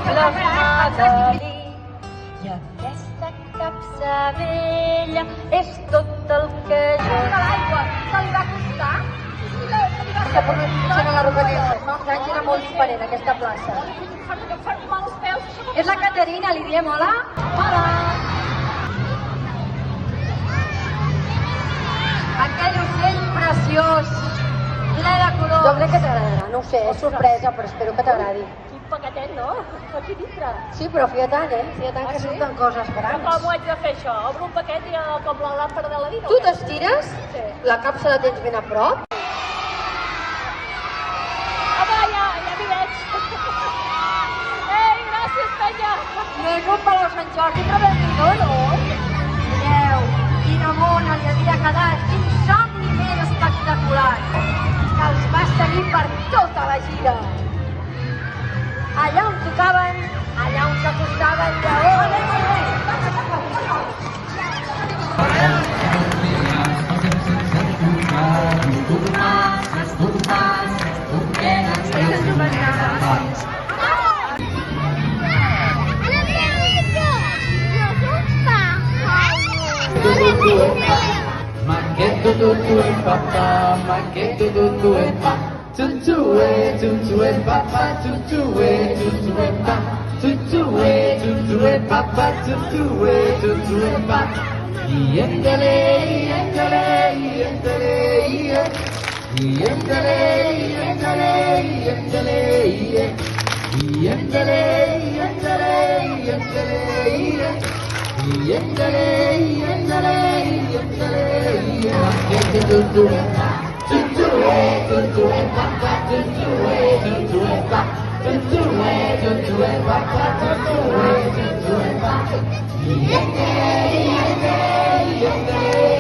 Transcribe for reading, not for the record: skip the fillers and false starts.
Magalí. I aquesta capçavella és tot el que jo... L'aigua, que li va costar? Que per no a la Rocanesa. Fa uns anys era molt diferent aquesta plaça. Em fan mal els peus. És la Caterina, li diem hola. Hola. Aquell ocell preciós, ple de colors. Jo crec que t'agradarà, no ho sé, és sorpresa, però espero que t'agradi. Quin paquetet, no? Aquí dintre. Sí, però fia tant, Fia tant que surten coses grans. Com ho haig de fer això? Obro un paquet i com la làmpara de la vida? Tu t'estires, Sí. la capsa la tens ben a prop. Home, ja m'hi veig. Ei, gràcies, penya. No és un Palau Sant Jordi, però déu-n'hi-do, no? Mireu, quina mona li havia quedat, quin somni més espectacular, que els va seguir per tota la gira. Allà on tocaven, allà on s'acostava el lleó. Mangueto tutu e papá, mangueto tutu e pa, tutu e papá, tutu e pa, tutu e papá, tutu e pa. Yendele, yendele, yendele, yendele, yendele, yendele, yendele, yendele, yendele. Yendele, yendele, yendele, mangueto tutu e pa, tutu e papá, tutu e pa, tutu e papá, tutu e pa. Yendele, yendele, yendele.